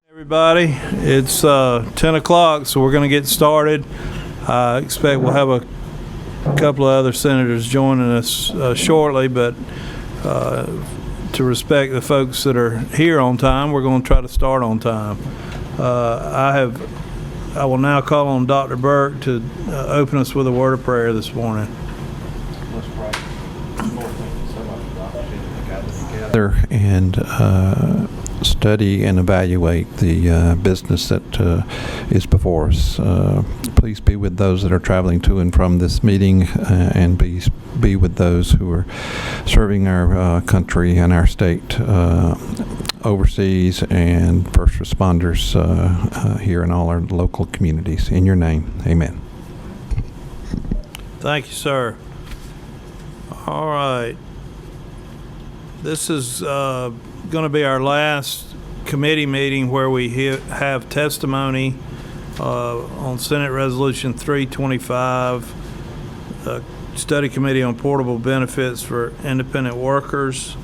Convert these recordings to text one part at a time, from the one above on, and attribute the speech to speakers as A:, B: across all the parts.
A: Everybody, it's 10 o'clock, so we're going to get started. I expect we'll have a couple of other senators joining us shortly, but to respect the folks that are here on time, we're going to try to start on time. I will now call on Dr. Burke to open us with a word of prayer this morning.
B: Let's pray. Lord, thank you so much for the opportunity to gather together and study and evaluate the business that is before us. Please be with those that are traveling to and from this meeting, and be with those who are serving our country and our state overseas, and first responders here in all our local communities. In your name, amen.
A: Thank you, sir. All right. This is going to be our last committee meeting where we have testimony on Senate Resolution 325, Study Committee on Portable Benefits for Independent Workers.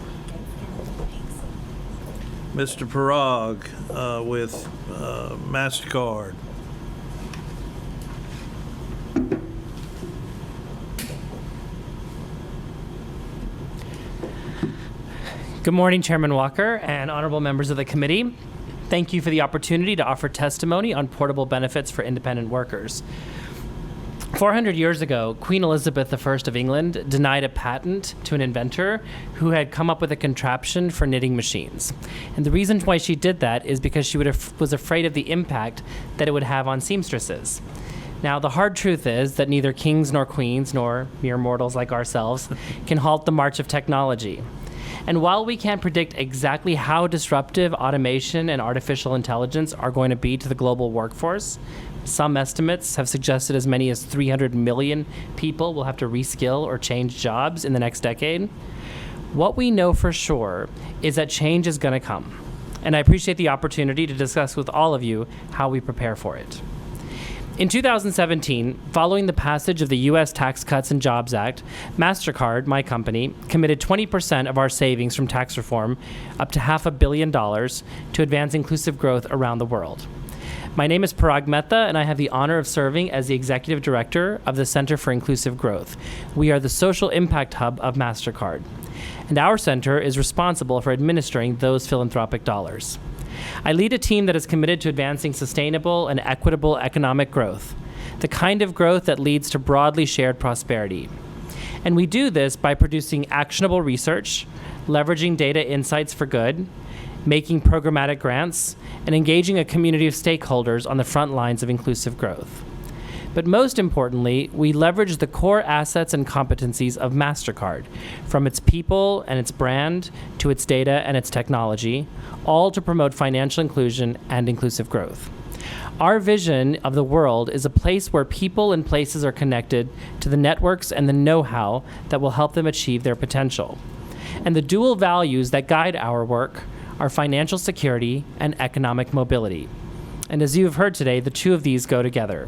A: Mr. Parag with Mastercard.
C: Good morning, Chairman Walker and honorable members of the committee. Thank you for the opportunity to offer testimony on portable benefits for independent workers. 400 years ago, Queen Elizabeth I of England denied a patent to an inventor who had come up with a contraption for knitting machines. And the reason why she did that is because she was afraid of the impact that it would have on seamstresses. Now, the hard truth is that neither kings nor queens, nor mere mortals like ourselves, can halt the march of technology. And while we can't predict exactly how disruptive automation and artificial intelligence are going to be to the global workforce, some estimates have suggested as many as 300 million people will have to reskill or change jobs in the next decade. What we know for sure is that change is going to come. And I appreciate the opportunity to discuss with all of you how we prepare for it. In 2017, following the passage of the U.S. Tax Cuts and Jobs Act, Mastercard, my company, committed 20% of our savings from tax reform, up to $500 million, to advance inclusive growth around the world. My name is Parag Mehta, and I have the honor of serving as the Executive Director of the Center for Inclusive Growth. We are the social impact hub of Mastercard, and our center is responsible for administering those philanthropic dollars. I lead a team that is committed to advancing sustainable and equitable economic growth, the kind of growth that leads to broadly shared prosperity. And we do this by producing actionable research, leveraging data insights for good, making programmatic grants, and engaging a community of stakeholders on the front lines of inclusive growth. But most importantly, we leverage the core assets and competencies of Mastercard, from its people and its brand to its data and its technology, all to promote financial inclusion and inclusive growth. Our vision of the world is a place where people and places are connected to the networks and the know-how that will help them achieve their potential. And the dual values that guide our work are financial security and economic mobility. And as you have heard today, the two of these go together.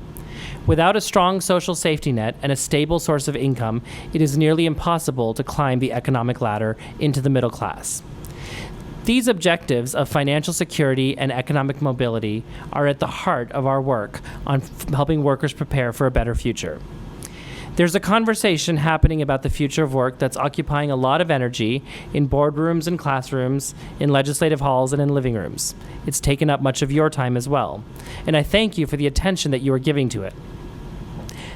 C: Without a strong social safety net and a stable source of income, it is nearly impossible to climb the economic ladder into the middle class. These objectives of financial security and economic mobility are at the heart of our work on helping workers prepare for a better future. There's a conversation happening about the future of work that's occupying a lot of energy in boardrooms and classrooms, in legislative halls and in living rooms. It's taken up much of your time as well, and I thank you for the attention that you are giving to it.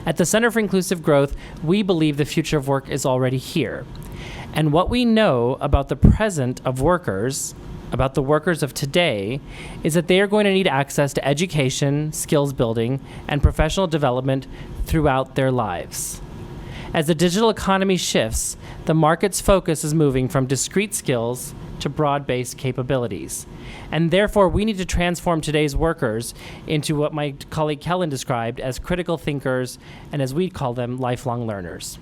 C: At the Center for Inclusive Growth, we believe the future of work is already here. And what we know about the present of workers, about the workers of today, is that they are going to need access to education, skills building, and professional development throughout their lives. As the digital economy shifts, the market's focus is moving from discrete skills to broad-based capabilities. And therefore, we need to transform today's workers into what my colleague Kellen described as critical thinkers, and as we call them, lifelong learners.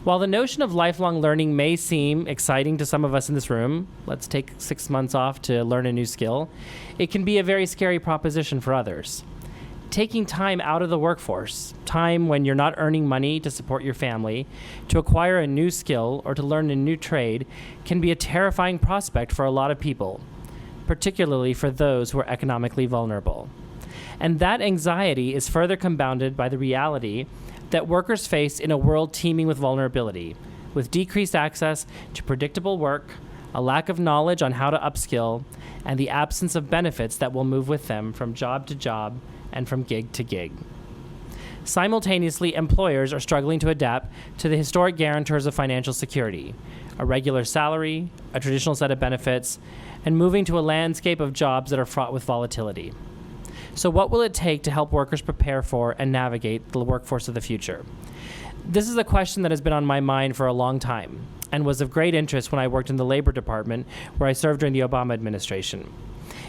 C: While the notion of lifelong learning may seem exciting to some of us in this room, let's take 6 months off to learn a new skill, it can be a very scary proposition for others. Taking time out of the workforce, time when you're not earning money to support your family, to acquire a new skill or to learn a new trade, can be a terrifying prospect for a lot of people. particularly for those who are economically vulnerable. And that anxiety is further compounded by the reality that workers face in a world teeming with vulnerability, with decreased access to predictable work, a lack of knowledge on how to upskill, and the absence of benefits that will move with them from job to job and from gig to gig. Simultaneously, employers are struggling to adapt to the historic guarantors of financial security, a regular salary, a traditional set of benefits, and moving to a landscape of jobs that are fraught with volatility. So what will it take to help workers prepare for and navigate the workforce of the future? This is a question that has been on my mind for a long time and was of great interest when I worked in the Labor Department, where I served during the Obama administration.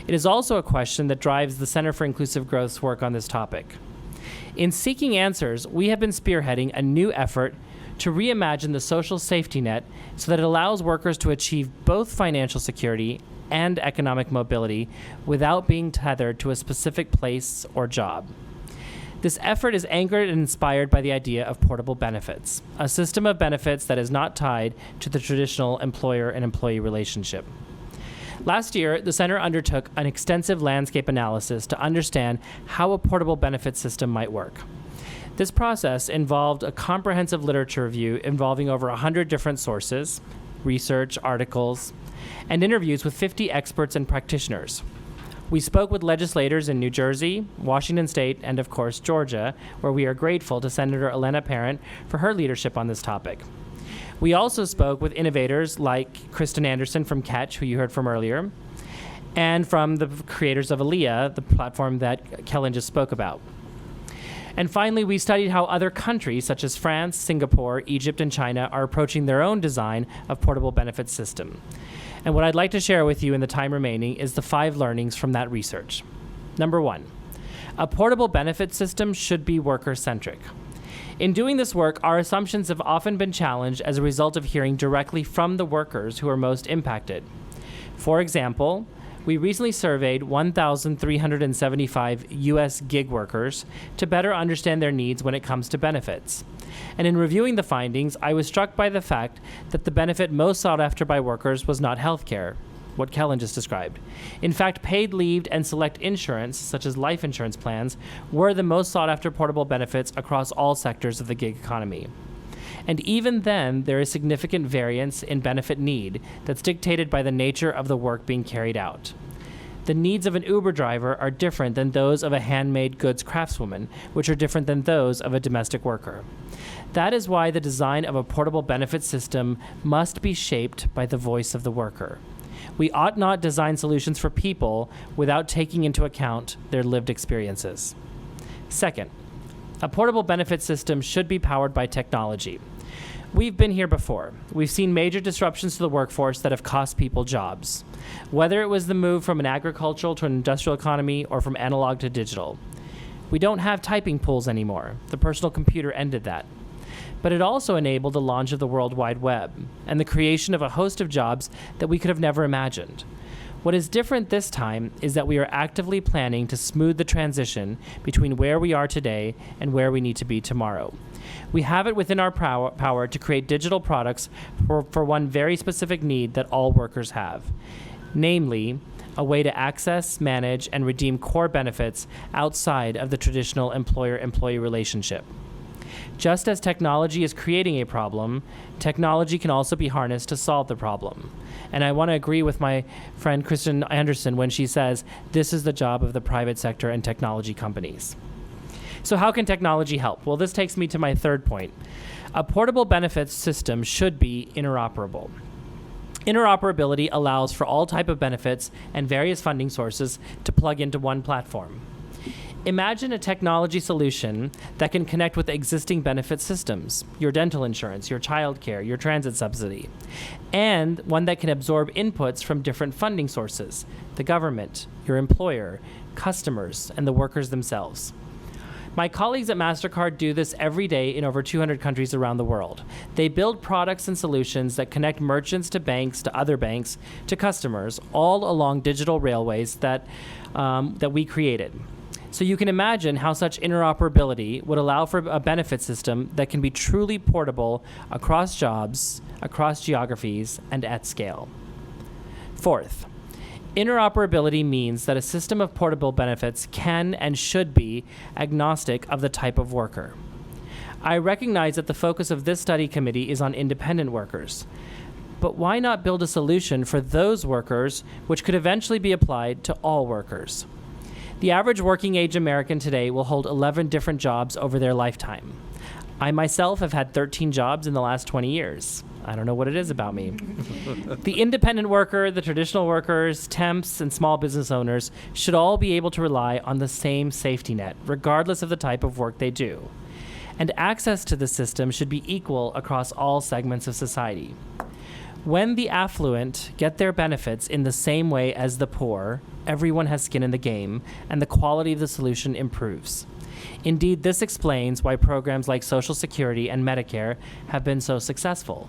C: It is also a question that drives the Center for Inclusive Growth's work on this topic. In seeking answers, we have been spearheading a new effort to reimagine the social safety net so that it allows workers to achieve both financial security and economic mobility without being tethered to a specific place or job. This effort is anchored and inspired by the idea of portable benefits, a system of benefits that is not tied to the traditional employer and employee relationship. Last year, the Center undertook an extensive landscape analysis to understand how a portable benefit system might work. This process involved a comprehensive literature review involving over 100 different sources, research, articles, and interviews with 50 experts and practitioners. We spoke with legislators in New Jersey, Washington State, and of course, Georgia, where we are grateful to Senator Elena Parent for her leadership on this topic. We also spoke with innovators like Kristen Anderson from Catch, who you heard from earlier, and from the creators of Aaliyah, the platform that Kellen just spoke about. And finally, we studied how other countries, such as France, Singapore, Egypt, and China, are approaching their own design of portable benefits system. And what I'd like to share with you in the time remaining is the 5 learnings from that research. Number 1, a portable benefit system should be worker-centric. In doing this work, our assumptions have often been challenged as a result of hearing directly from the workers who are most impacted. For example, we recently surveyed 1,375 U.S. gig workers to better understand their needs when it comes to benefits. And in reviewing the findings, I was struck by the fact that the benefit most sought after by workers was not health care, what Kellen just described. In fact, paid leave and select insurance, such as life insurance plans, were the most sought after portable benefits across all sectors of the gig economy. And even then, there is significant variance in benefit need that's dictated by the nature of the work being carried out. The needs of an Uber driver are different than those of a handmade goods craftswoman, which are different than those of a domestic worker. That is why the design of a portable benefit system must be shaped by the voice of the worker. We ought not design solutions for people without taking into account their lived experiences. Second, a portable benefit system should be powered by technology. We've been here before. We've seen major disruptions to the workforce that have cost people jobs, whether it was the move from an agricultural to an industrial economy or from analog to digital. We don't have typing pools anymore. The personal computer ended that. But it also enabled the launch of the World Wide Web and the creation of a host of jobs that we could have never imagined. What is different this time is that we are actively planning to smooth the transition between where we are today and where we need to be tomorrow. We have it within our power to create digital products for one very specific need that all workers have, namely, a way to access, manage, and redeem core benefits outside of the traditional employer-employee relationship. Just as technology is creating a problem, technology can also be harnessed to solve the problem. And I want to agree with my friend Kristen Anderson when she says this is the job of the private sector and technology companies. So how can technology help? Well, this takes me to my third point. A portable benefits system should be interoperable. Interoperability allows for all type of benefits and various funding sources to plug into one platform. Imagine a technology solution that can connect with existing benefit systems, your dental insurance, your child care, your transit subsidy, and one that can absorb inputs from different funding sources, the government, your employer, customers, and the workers themselves. My colleagues at Mastercard do this every day in over 200 countries around the world. They build products and solutions that connect merchants to banks, to other banks, to customers, all along digital railways that we created. So you can imagine how such interoperability would allow for a benefit system that can be truly portable across jobs, across geographies, and at scale. Fourth, Interoperability means that a system of portable benefits can and should be agnostic of the type of worker. I recognize that the focus of this study committee is on independent workers. But why not build a solution for those workers which could eventually be applied to all workers? The average working age American today will hold 11 different jobs over their lifetime. I myself have had 13 jobs in the last 20 years. I don't know what it is about me. The independent worker, the traditional workers, temps, and small business owners should all be able to rely on the same safety net, regardless of the type of work they do. And access to the system should be equal across all segments of society. When the affluent get their benefits in the same way as the poor, everyone has skin in the game, and the quality of the solution improves. Indeed, this explains why programs like Social Security and Medicare have been so successful.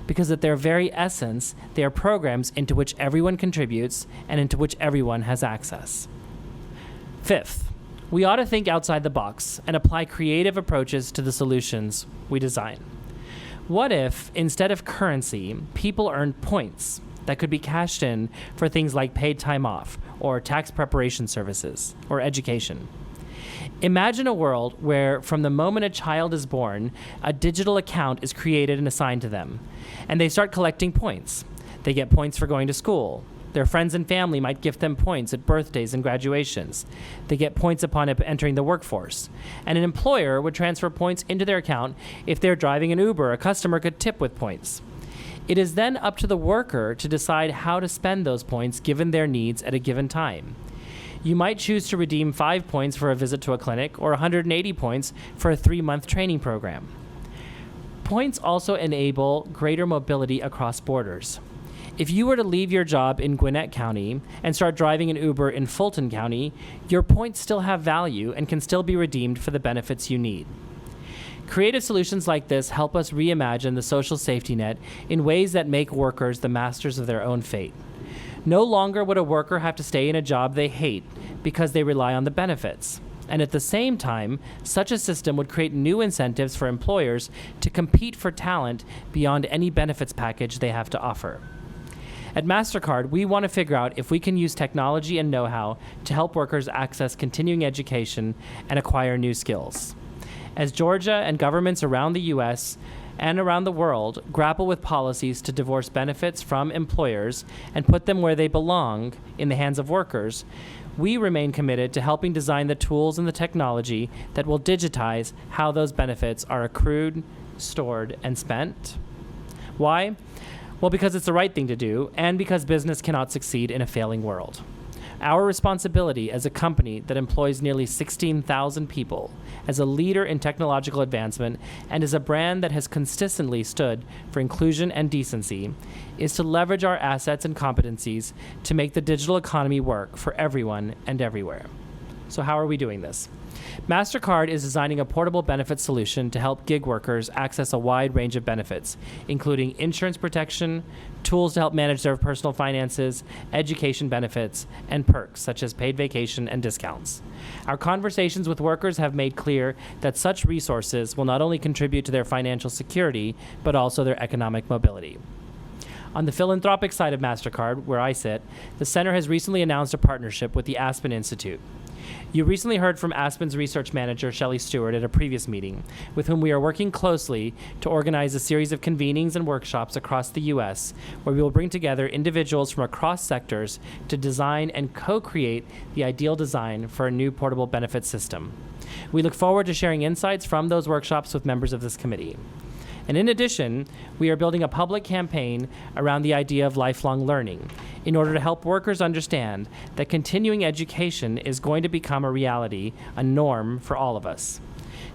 C: Because at their very essence, they are programs into which everyone contributes and into which everyone has access. Fifth, we ought to think outside the box and apply creative approaches to the solutions we design. What if, instead of currency, people earned points that could be cashed in for things like paid time off, or tax preparation services, or education? Imagine a world where, from the moment a child is born, a digital account is created and assigned to them, and they start collecting points. They get points for going to school. Their friends and family might gift them points at birthdays and graduations. They get points upon entering the workforce. And an employer would transfer points into their account. If they're driving an Uber, a customer could tip with points. It is then up to the worker to decide how to spend those points given their needs at a given time. You might choose to redeem 5 points for a visit to a clinic or 180 points for a 3-month training program. Points also enable greater mobility across borders. If you were to leave your job in Gwinnett County and start driving an Uber in Fulton County, your points still have value and can still be redeemed for the benefits you need. Creative solutions like this help us reimagine the social safety net in ways that make workers the masters of their own fate. No longer would a worker have to stay in a job they hate because they rely on the benefits. And at the same time, such a system would create new incentives for employers to compete for talent beyond any benefits package they have to offer. At Mastercard, we want to figure out if we can use technology and know-how to help workers access continuing education and acquire new skills. As Georgia and governments around the U.S. and around the world grapple with policies to divorce benefits from employers and put them where they belong, in the hands of workers, we remain committed to helping design the tools and the technology that will digitize how those benefits are accrued, stored, and spent. Why? Well, because it's the right thing to do, and because business cannot succeed in a failing world. Our responsibility as a company that employs nearly 16,000 people, as a leader in technological advancement, and as a brand that has consistently stood for inclusion and decency, is to leverage our assets and competencies to make the digital economy work for everyone and everywhere. So how are we doing this? Mastercard is designing a portable benefits solution to help gig workers access a wide range of benefits, including insurance protection, tools to help manage their personal finances, education benefits, and perks such as paid vacation and discounts. Our conversations with workers have made clear that such resources will not only contribute to their financial security, but also their economic mobility. On the philanthropic side of Mastercard, where I sit, the center has recently announced a partnership with the Aspen Institute. You recently heard from Aspen's research manager, Shelley Stewart, at a previous meeting, with whom we are working closely to organize a series of convenings and workshops across the U.S., where we will bring together individuals from across sectors to design and co-create the ideal design for a new portable benefit system. We look forward to sharing insights from those workshops with members of this committee. And in addition, we are building a public campaign around the idea of lifelong learning in order to help workers understand that continuing education is going to become a reality, a norm for all of us.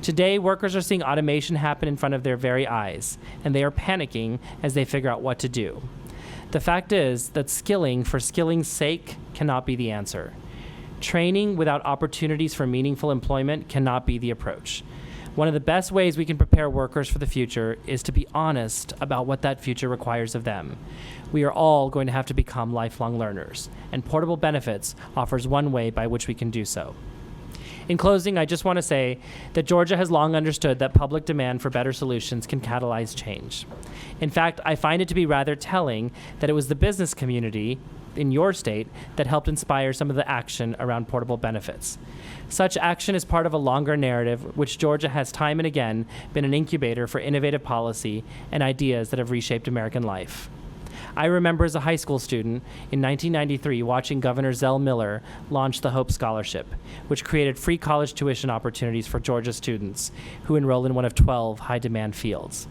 C: Today, workers are seeing automation happen in front of their very eyes, and they are panicking as they figure out what to do. The fact is that skilling for skilling's sake cannot be the answer. Training without opportunities for meaningful employment cannot be the approach. One of the best ways we can prepare workers for the future is to be honest about what that future requires of them. We are all going to have to become lifelong learners, and Portable Benefits offers one way by which we can do so. In closing, I just want to say that Georgia has long understood that public demand for better solutions can catalyze change. In fact, I find it to be rather telling that it was the business community in your state that helped inspire some of the action around portable benefits. Such action is part of a longer narrative, which Georgia has time and again been an incubator for innovative policy and ideas that have reshaped American life. I remember as a high school student in 1993 watching Governor Zell Miller launch the Hope Scholarship, which created free college tuition opportunities for Georgia students who enrolled in one of 12 high-demand fields.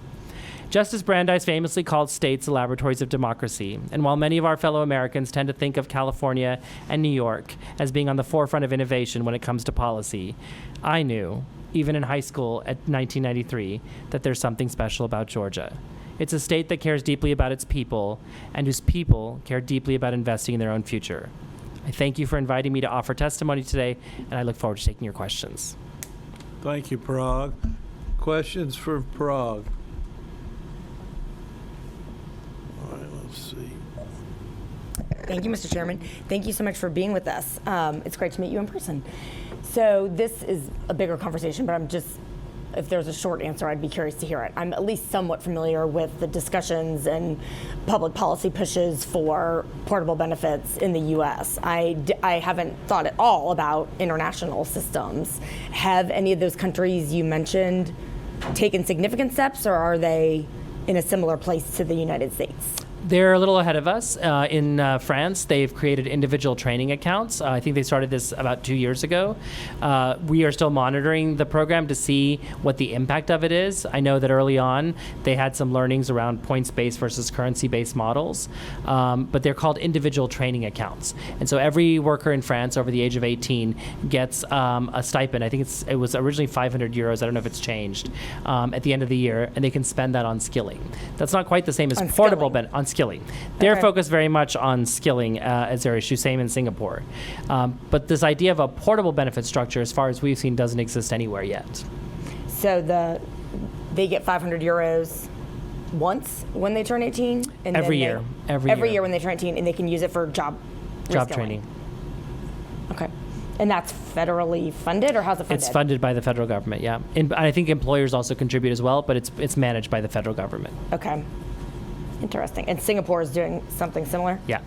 C: Justice Brandeis famously called states the laboratories of democracy, and while many of our fellow Americans tend to think of California and New York as being on the forefront of innovation when it comes to policy, I knew, even in high school at 1993, that there's something special about Georgia. It's a state that cares deeply about its people, and whose people care deeply about investing in their own future. I thank you for inviting me to offer testimony today, and I look forward to taking your questions.
A: Thank you, Parag. Questions for Parag? All right, let's see.
D: Thank you, Mr. Chairman. Thank you so much for being with us. It's great to meet you in person. So this is a bigger conversation, but if there's a short answer, I'd be curious to hear it. I'm at least somewhat familiar with the discussions and public policy pushes for portable benefits in the U.S. I haven't thought at all about international systems. Have any of those countries you mentioned taken significant steps, or are they in a similar place to the United States?
C: They're a little ahead of us. In France, they've created individual training accounts. I think they started this about 2 years ago. We are still monitoring the program to see what the impact of it is. I know that early on, they had some learnings around points-based versus currency-based models, but they're called individual training accounts. And so every worker in France over the age of 18 gets a stipend. I think it was originally 500 euros. I don't know if it's changed at the end of the year, and they can spend that on skilling. That's not quite the same as portable benefit. On skilling. They're
D: Okay.
C: focused very much on skilling as their issue, same in Singapore. But this idea of a portable benefit structure, as far as we've seen, doesn't exist anywhere yet.
D: So they get 500 euros once when they turn 18? And
C: Every
D: then
C: year.
D: Every
C: Every
D: year
C: year
D: when they turn 18, and they can use it for job reskilling.
C: training.
D: Okay. And that's federally funded, or how's it funded?
C: It's funded by the federal government, yeah. And I think employers also contribute as well, but it's managed by the federal government.
D: Okay. Interesting. And Singapore is doing something similar?
C: Yeah.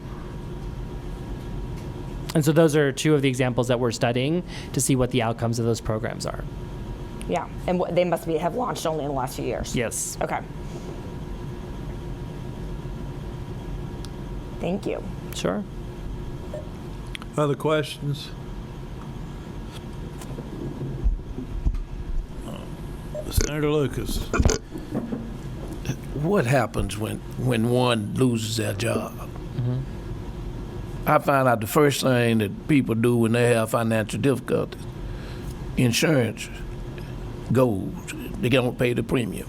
C: And so those are two of the examples that we're studying to see what the outcomes of those programs are.
D: Yeah. And they must have launched only in the last few years?
C: Yes.
D: Okay. Thank you.
C: Sure.
A: Other questions? Senator Lucas.
E: What happens when one loses their job? I find out the first thing that people do when they have financial difficulties, insurance goes. They don't pay the premium.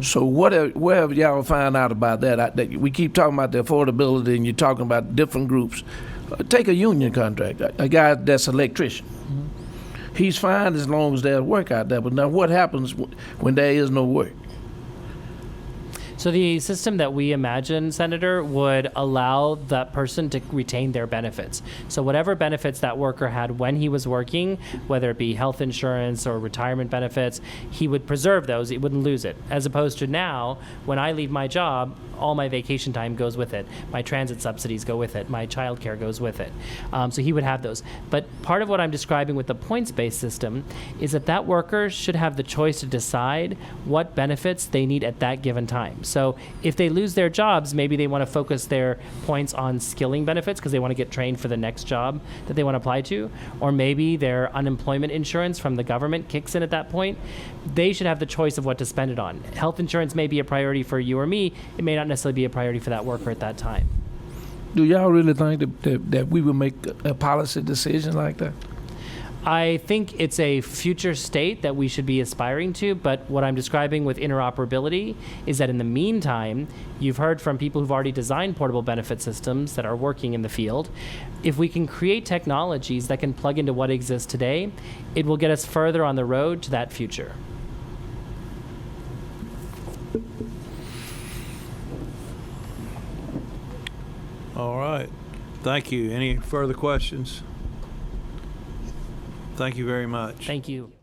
E: So where have y'all found out about that? We keep talking about the affordability, and you're talking about different groups. Take a union contract, a guy that's an electrician. He's fine as long as there's work out there, but now what happens when there is no work?
C: So the system that we imagine, Senator, would allow that person to retain their benefits. So whatever benefits that worker had when he was working, whether it be health insurance or retirement benefits, he would preserve those. He wouldn't lose it. As opposed to now, when I leave my job, all my vacation time goes with it. My transit subsidies go with it. My child care goes with it. So he would have those. But part of what I'm describing with the points-based system is that worker should have the choice to decide what benefits they need at that given time. So if they lose their jobs, maybe they want to focus their points on skilling benefits because they want to get trained for the next job that they want to apply to. Or maybe their unemployment insurance from the government kicks in at that point. They should have the choice of what to spend it on. Health insurance may be a priority for you or me. It may not necessarily be a priority for that worker at that time.
E: Do y'all really think that we will make a policy decision like that?
C: I think it's a future state that we should be aspiring to, but what I'm describing with interoperability is that in the meantime, you've heard from people who've already designed portable benefit systems that are working in the field. If we can create technologies that can plug into what exists today, it will get us further on the road to that future.
A: All right. Thank you. Any further questions? Thank you very much.
C: Thank you.